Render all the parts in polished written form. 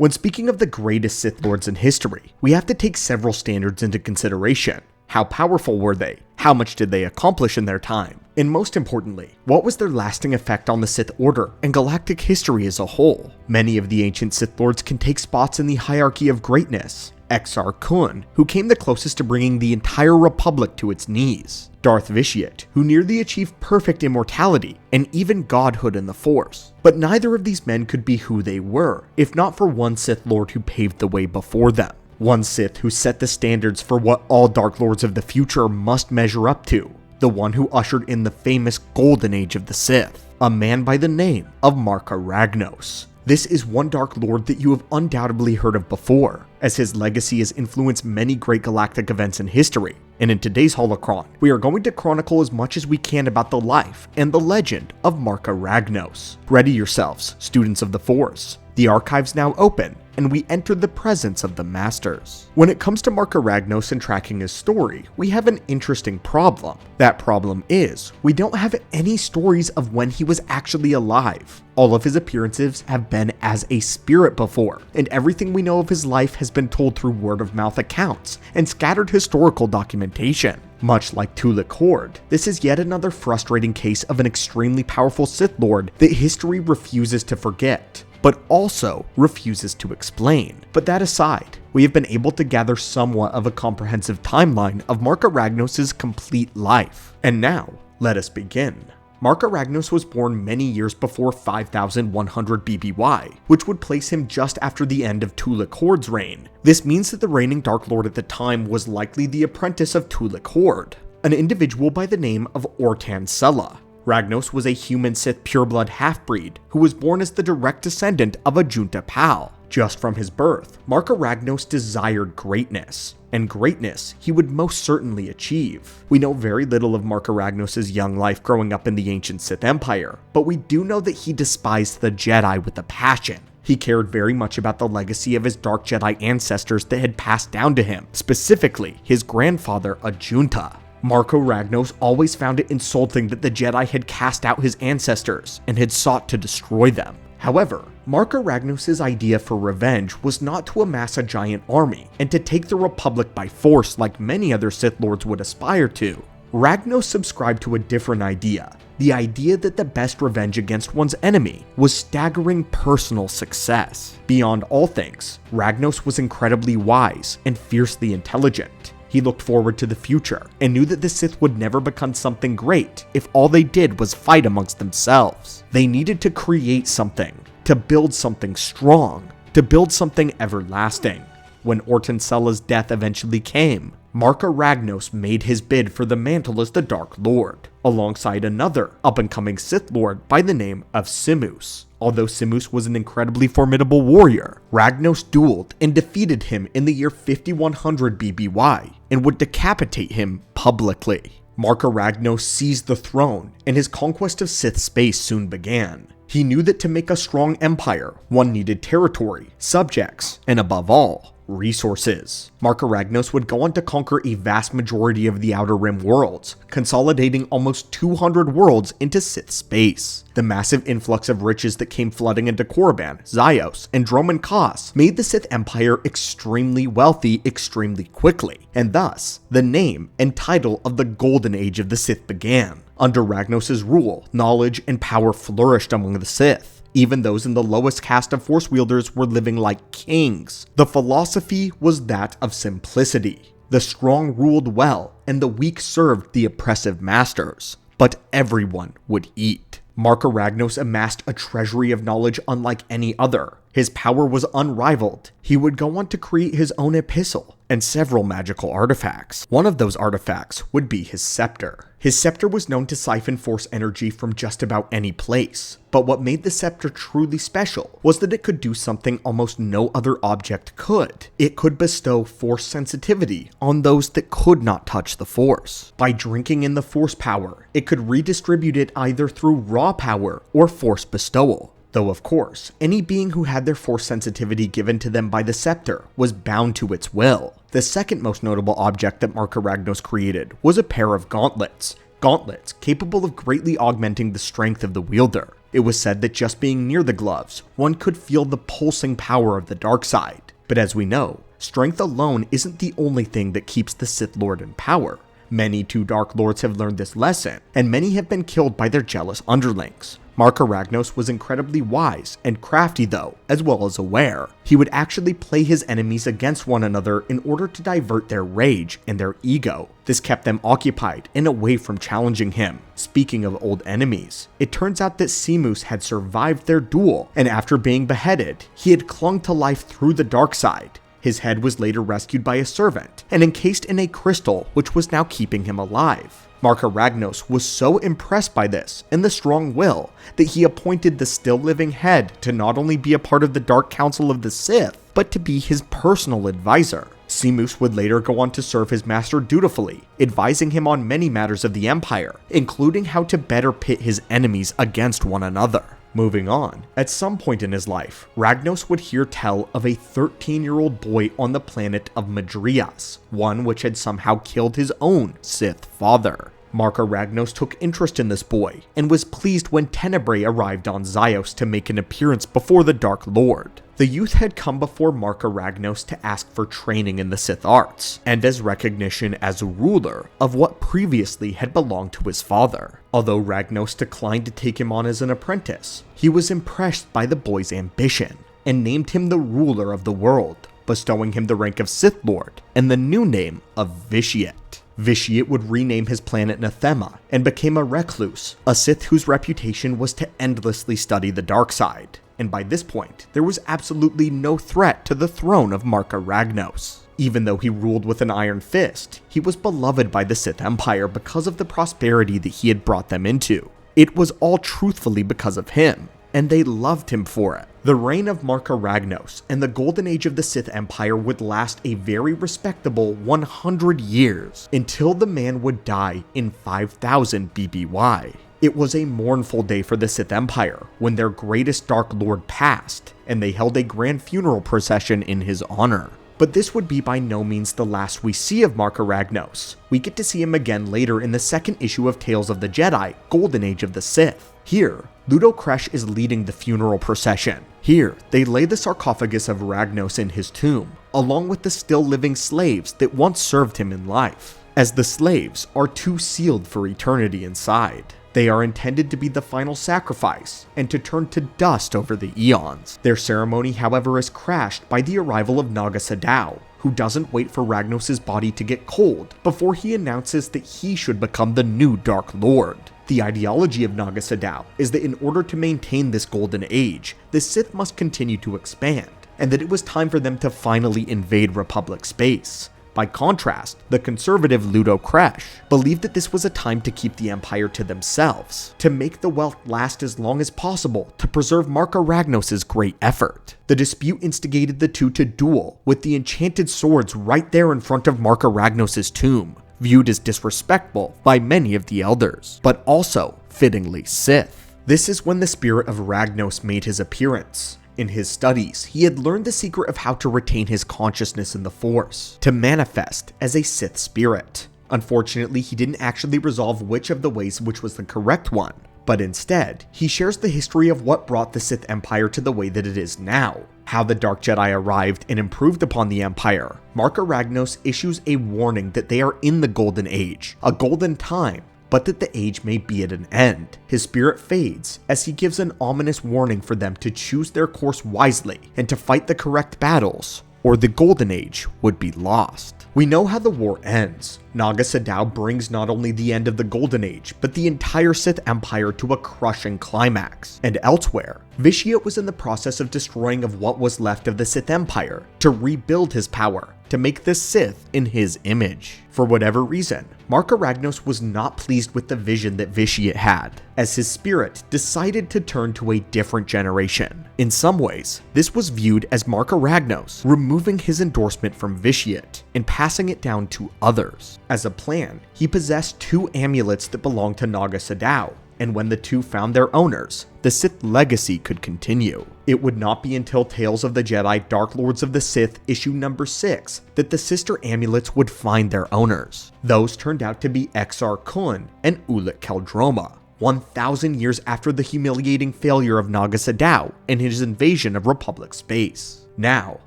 When speaking of the greatest Sith Lords in history, we have to take several standards into consideration. How powerful were they? How much did they accomplish in their time? And most importantly, what was their lasting effect on the Sith Order and galactic history as a whole? Many of the ancient Sith Lords can take spots in the hierarchy of greatness. Exar Kun, who came the closest to bringing the entire Republic to its knees. Darth Vitiate, who nearly achieved perfect immortality and even godhood in the Force. But neither of these men could be who they were, if not for one Sith Lord who paved the way before them. One Sith who set the standards for what all Dark Lords of the future must measure up to. The one who ushered in the famous Golden Age of the Sith. A man by the name of Marka Ragnos. This is one Dark Lord that you have undoubtedly heard of before, as his legacy has influenced many great galactic events in history. And in today's Holocron, we are going to chronicle as much as we can about the life and the legend of Marka Ragnos. Ready yourselves, students of the Force. The archive's now open, and we enter the presence of the Masters. When it comes to Marka Ragnos and tracking his story, we have an interesting problem. That problem is, we don't have any stories of when he was actually alive. All of his appearances have been as a spirit before, and everything we know of his life has been told through word-of-mouth accounts and scattered historical documentation. Much like Tulak Hord, this is yet another frustrating case of an extremely powerful Sith Lord that history refuses to forget, but also refuses to explain. But that aside, we have been able to gather somewhat of a comprehensive timeline of Marka Ragnos' complete life. And now, let us begin. Marka Ragnos was born many years before 5100 BBY, which would place him just after the end of Tulak Hord's reign. This means that the reigning Dark Lord at the time was likely the apprentice of Tulak Hord, an individual by the name of Ortan Sella. Ragnos was a human Sith pureblood half-breed who was born as the direct descendant of a Junta Pal. Just from his birth, Marka Ragnos desired greatness, and greatness he would most certainly achieve. We know very little of Marka Ragnos' young life growing up in the ancient Sith Empire, but we do know that he despised the Jedi with a passion. He cared very much about the legacy of his Dark Jedi ancestors that had passed down to him, specifically his grandfather, a Junta. Marka Ragnos always found it insulting that the Jedi had cast out his ancestors and had sought to destroy them. However, Marka Ragnos' idea for revenge was not to amass a giant army and to take the Republic by force like many other Sith Lords would aspire to. Ragnos subscribed to a different idea, the idea that the best revenge against one's enemy was staggering personal success. Beyond all things, Ragnos was incredibly wise and fiercely intelligent. He looked forward to the future and knew that the Sith would never become something great if all they did was fight amongst themselves. They needed to create something, to build something strong, to build something everlasting. When Ortan Sella's death eventually came, Marka Ragnos made his bid for the mantle as the Dark Lord, alongside another up-and-coming Sith Lord by the name of Simus. Although Simus was an incredibly formidable warrior, Ragnos dueled and defeated him in the year 5100 BBY and would decapitate him publicly. Marka Ragnos seized the throne, and his conquest of Sith space soon began. He knew that to make a strong empire, one needed territory, subjects, and above all, resources. Marka Ragnos would go on to conquer a vast majority of the Outer Rim worlds, consolidating almost 200 worlds into Sith space. The massive influx of riches that came flooding into Korriban, Zyos, and Droman Kos made the Sith Empire extremely wealthy extremely quickly, and thus, the name and title of the Golden Age of the Sith began. Under Ragnos' rule, knowledge and power flourished among the Sith. Even those in the lowest caste of Force wielders were living like kings. The philosophy was that of simplicity. The strong ruled well, and the weak served the oppressive masters. But everyone would eat. Marka Ragnos amassed a treasury of knowledge unlike any other. His power was unrivaled. He would go on to create his own epistle and several magical artifacts. One of those artifacts would be his scepter. His scepter was known to siphon force energy from just about any place, but what made the scepter truly special was that it could do something almost no other object could. It could bestow force sensitivity on those that could not touch the force. By drinking in the force power, it could redistribute it either through raw power or force bestowal. Though of course, any being who had their force sensitivity given to them by the scepter was bound to its will. The second most notable object that Marka Ragnos created was a pair of gauntlets. Gauntlets capable of greatly augmenting the strength of the wielder. It was said that just being near the gloves, one could feel the pulsing power of the dark side. But as we know, strength alone isn't the only thing that keeps the Sith Lord in power. Many two Dark Lords have learned this lesson, and many have been killed by their jealous underlings. Marka Ragnos was incredibly wise and crafty though, as well as aware. He would actually play his enemies against one another in order to divert their rage and their ego. This kept them occupied and away from challenging him. Speaking of old enemies, it turns out that Simus had survived their duel, and after being beheaded, he had clung to life through the dark side. His head was later rescued by a servant and encased in a crystal which was now keeping him alive. Marka Ragnos was so impressed by this and the strong will that he appointed the still living head to not only be a part of the Dark Council of the Sith, but to be his personal advisor. Simus would later go on to serve his master dutifully, advising him on many matters of the Empire, including how to better pit his enemies against one another. Moving on, at some point in his life, Ragnos would hear tell of a 13-year-old boy on the planet of Madrias, one which had somehow killed his own Sith father. Marka Ragnos took interest in this boy, and was pleased when Tenebrae arrived on Zyos to make an appearance before the Dark Lord. The youth had come before Marka Ragnos to ask for training in the Sith arts, and as recognition as a ruler of what previously had belonged to his father. Although Ragnos declined to take him on as an apprentice, he was impressed by the boy's ambition, and named him the ruler of the world, bestowing him the rank of Sith Lord and the new name of Vitiate. Vitiate would rename his planet Nathema and became a recluse, a Sith whose reputation was to endlessly study the dark side. And by this point, there was absolutely no threat to the throne of Marka Ragnos. Even though he ruled with an iron fist, he was beloved by the Sith Empire because of the prosperity that he had brought them into. It was all truthfully because of him, and they loved him for it. The reign of Marka Ragnos and the golden age of the Sith Empire would last a very respectable 100 years, until the man would die in 5000 BBY. It was a mournful day for the Sith Empire when their greatest Dark Lord passed, and they held a grand funeral procession in his honor. But this would be by no means the last we see of Marka Ragnos. We get to see him again later in the second issue of Tales of the Jedi, Golden Age of the Sith. Here, Ludo Kresh is leading the funeral procession. Here, they lay the sarcophagus of Ragnos in his tomb, along with the still living slaves that once served him in life, as the slaves are too sealed for eternity inside. They are intended to be the final sacrifice, and to turn to dust over the eons. Their ceremony, however, is crashed by the arrival of Naga Sadow, who doesn't wait for Ragnos' body to get cold before he announces that he should become the new Dark Lord. The ideology of Naga Sadow is that in order to maintain this golden age, the Sith must continue to expand, and that it was time for them to finally invade Republic space. By contrast, the conservative Ludo Kresh believed that this was a time to keep the Empire to themselves, to make the wealth last as long as possible to preserve Marka Ragnos' great effort. The dispute instigated the two to duel, with the enchanted swords right there in front of Marka Ragnos' tomb, viewed as disrespectful by many of the elders, but also fittingly Sith. This is when the spirit of Ragnos made his appearance. In his studies, he had learned the secret of how to retain his consciousness in the Force, to manifest as a Sith spirit. Unfortunately, he didn't actually resolve which of the ways which was the correct one, but instead, he shares the history of what brought the Sith Empire to the way that it is now, how the Dark Jedi arrived and improved upon the Empire. Marka Ragnos issues a warning that they are in the Golden Age, a golden time, but that the age may be at an end. His spirit fades as he gives an ominous warning for them to choose their course wisely and to fight the correct battles, or the Golden Age would be lost. We know how the war ends. Naga Sadow brings not only the end of the Golden Age, but the entire Sith Empire to a crushing climax. And elsewhere, Vitiate was in the process of destroying of what was left of the Sith Empire to rebuild his power, to make the Sith in his image. For whatever reason, Marka Ragnos was not pleased with the vision that Vitiate had, as his spirit decided to turn to a different generation. In some ways, this was viewed as Marka Ragnos removing his endorsement from Vitiate and passing it down to others. As a plan, he possessed two amulets that belonged to Naga Sadow, and when the two found their owners, the Sith legacy could continue. It would not be until Tales of the Jedi Dark Lords of the Sith issue number 6 that the sister amulets would find their owners. Those turned out to be Exar Kun and Ulic Qel-Droma, 1,000 years after the humiliating failure of Naga Sadow and his invasion of Republic space. Now,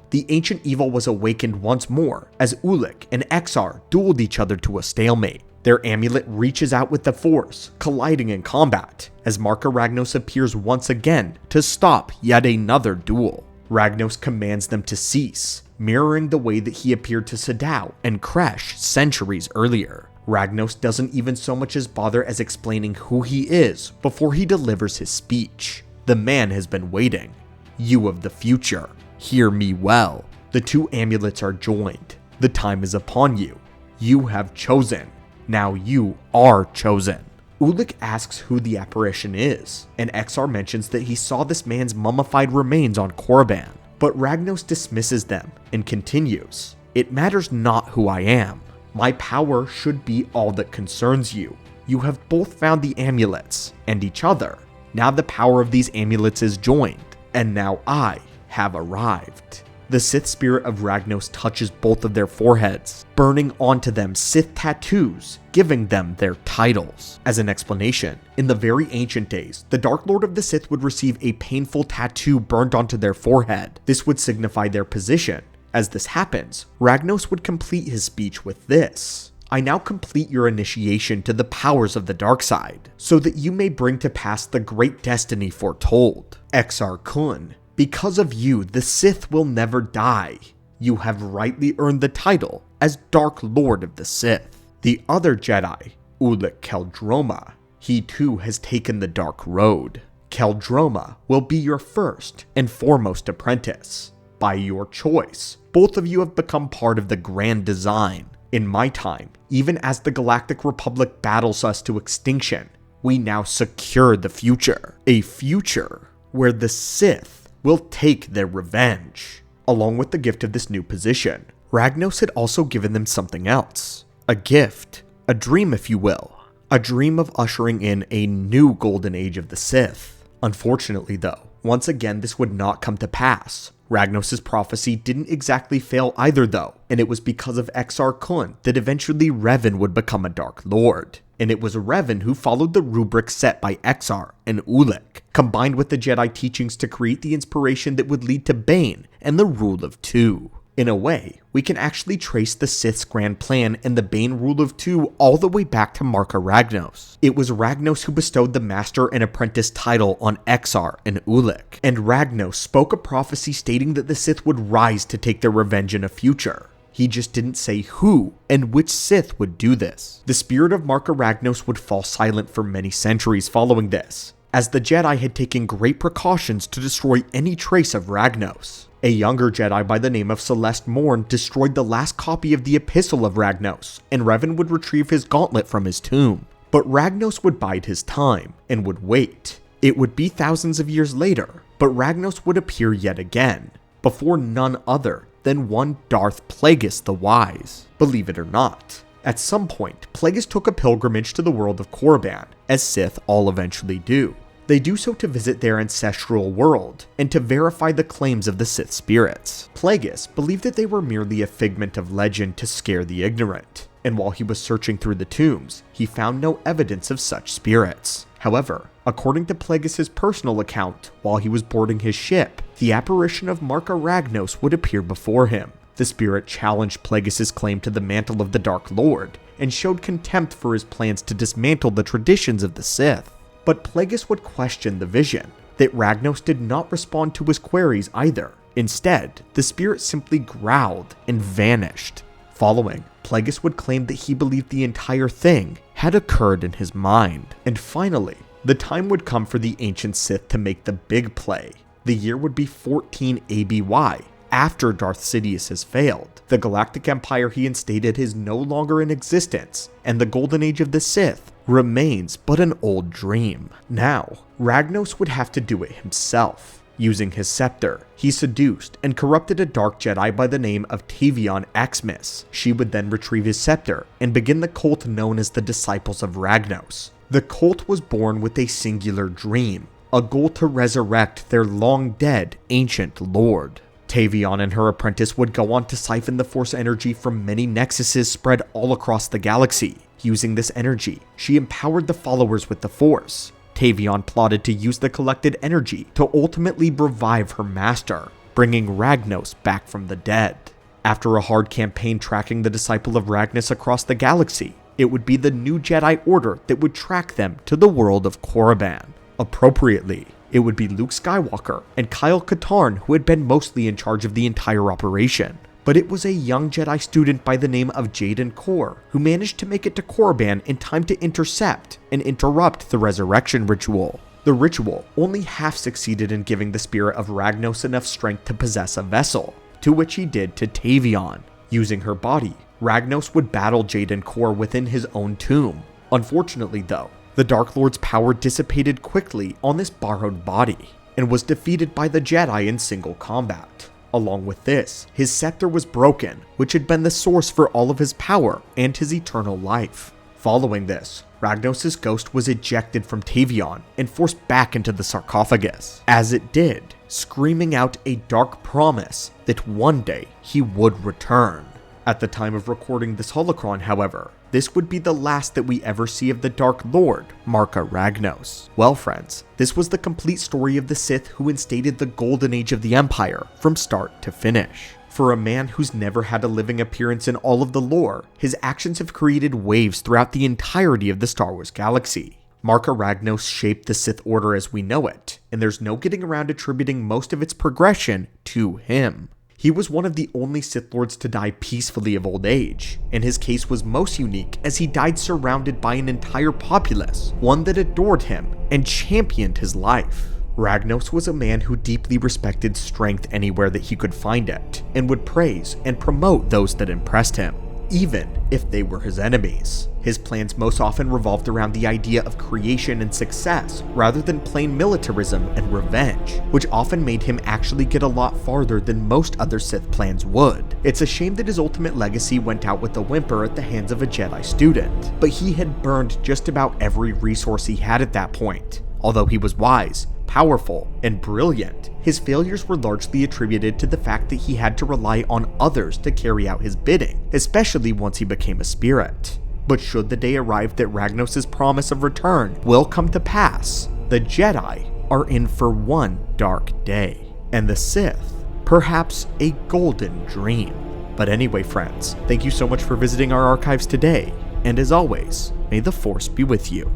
the ancient evil was awakened once more as Ulik and Exar dueled each other to a stalemate. Their amulet reaches out with the Force, colliding in combat, as Marka Ragnos appears once again to stop yet another duel. Ragnos commands them to cease, mirroring the way that he appeared to Sadow and Kresh centuries earlier. Ragnos doesn't even so much as bother as explaining who he is before he delivers his speech. The man has been waiting. You of the future, hear me well. The two amulets are joined. The time is upon you. You have chosen. Now you are chosen. Ulik asks who the apparition is, and Exar mentions that he saw this man's mummified remains on Korriban, but Ragnos dismisses them and continues, "It matters not who I am. My power should be all that concerns you. You have both found the amulets and each other. Now the power of these amulets is joined, and now I have arrived." The Sith spirit of Ragnos touches both of their foreheads, burning onto them Sith tattoos, giving them their titles. As an explanation, in the very ancient days, the Dark Lord of the Sith would receive a painful tattoo burned onto their forehead. This would signify their position. As this happens, Ragnos would complete his speech with this: "I now complete your initiation to the powers of the dark side, so that you may bring to pass the great destiny foretold. Exar Kun, because of you, the Sith will never die. You have rightly earned the title as Dark Lord of the Sith." The other Jedi, Ulik Keldroma, he too has taken the Dark Road. Keldroma will be your first and foremost apprentice. By your choice, both of you have become part of the grand design. In my time, even as the Galactic Republic battles us to extinction, we now secure the future. A future where the Sith will take their revenge. Along with the gift of this new position, Ragnos had also given them something else. A gift. A dream, if you will. A dream of ushering in a new golden age of the Sith. Unfortunately though, once again this would not come to pass. Ragnos' prophecy didn't exactly fail either though, and it was because of Exar Kun that eventually Revan would become a Dark Lord. And it was Revan who followed the rubric set by Exar and Ulik, combined with the Jedi teachings to create the inspiration that would lead to Bane and the Rule of Two. In a way, we can actually trace the Sith's grand plan and the Bane Rule of Two all the way back to Marka Ragnos. It was Ragnos who bestowed the Master and Apprentice title on Exar and Ulik, and Ragnos spoke a prophecy stating that the Sith would rise to take their revenge in a future. He just didn't say who and which Sith would do this. The spirit of Marka Ragnos would fall silent for many centuries following this, as the Jedi had taken great precautions to destroy any trace of Ragnos. A younger Jedi by the name of Celeste Morn destroyed the last copy of the Epistle of Ragnos, and Revan would retrieve his gauntlet from his tomb. But Ragnos would bide his time, and would wait. It would be thousands of years later, but Ragnos would appear yet again, before none other than one Darth Plagueis the Wise. Believe it or not, at some point, Plagueis took a pilgrimage to the world of Korriban, as Sith all eventually do. They do so to visit their ancestral world, and to verify the claims of the Sith spirits. Plagueis believed that they were merely a figment of legend to scare the ignorant, and while he was searching through the tombs, he found no evidence of such spirits. However, according to Plagueis' personal account, while he was boarding his ship, the apparition of Marka Ragnos would appear before him. The spirit challenged Plagueis' claim to the mantle of the Dark Lord, and showed contempt for his plans to dismantle the traditions of the Sith. But Plagueis would question the vision, that Ragnos did not respond to his queries either. Instead, the spirit simply growled and vanished. Following, Plagueis would claim that he believed the entire thing had occurred in his mind. And finally, the time would come for the ancient Sith to make the big play. The year would be 14 ABY, after Darth Sidious has failed. The Galactic Empire he instated is no longer in existence, and the Golden Age of the Sith remains but an old dream. Now, Ragnos would have to do it himself. Using his scepter, he seduced and corrupted a dark Jedi by the name of Tavion Axmis. She would then retrieve his scepter and begin the cult known as the Disciples of Ragnos. The cult was born with a singular dream, a goal to resurrect their long-dead ancient lord. Tavion and her apprentice would go on to siphon the Force energy from many nexuses spread all across the galaxy. Using this energy, she empowered the followers with the Force. Tavion plotted to use the collected energy to ultimately revive her master, bringing Ragnos back from the dead. After a hard campaign tracking the disciple of Ragnos across the galaxy, it would be the new Jedi Order that would track them to the world of Korriban. Appropriately, it would be Luke Skywalker and Kyle Katarn who had been mostly in charge of the entire operation, but it was a young Jedi student by the name of Jaden Kor who managed to make it to Korriban in time to intercept and interrupt the resurrection ritual. The ritual only half succeeded in giving the spirit of Ragnos enough strength to possess a vessel, to which he did to Tavion. Using her body, Ragnos would battle Jaden Kor within his own tomb. Unfortunately though, the Dark Lord's power dissipated quickly on this borrowed body, and was defeated by the Jedi in single combat. Along with this, his scepter was broken, which had been the source for all of his power and his eternal life. Following this, Ragnos' ghost was ejected from Tavion and forced back into the sarcophagus, as it did, screaming out a dark promise that one day he would return. At the time of recording this holocron, however, this would be the last that we ever see of the Dark Lord, Marka Ragnos. Well friends, this was the complete story of the Sith who instated the golden age of the Empire from start to finish. For a man who's never had a living appearance in all of the lore, his actions have created waves throughout the entirety of the Star Wars galaxy. Marka Ragnos shaped the Sith Order as we know it, and there's no getting around attributing most of its progression to him. He was one of the only Sith Lords to die peacefully of old age, and his case was most unique as he died surrounded by an entire populace, one that adored him and championed his life. Ragnos was a man who deeply respected strength anywhere that he could find it, and would praise and promote those that impressed him, even if they were his enemies. His plans most often revolved around the idea of creation and success, rather than plain militarism and revenge, which often made him actually get a lot farther than most other Sith plans would. It's a shame that his ultimate legacy went out with a whimper at the hands of a Jedi student, but he had burned just about every resource he had at that point. Although he was wise, powerful, and brilliant, his failures were largely attributed to the fact that he had to rely on others to carry out his bidding, especially once he became a spirit. But should the day arrive that Ragnos' promise of return will come to pass, the Jedi are in for one dark day, and the Sith, perhaps a golden dream. But anyway friends, thank you so much for visiting our archives today, and as always, may the Force be with you.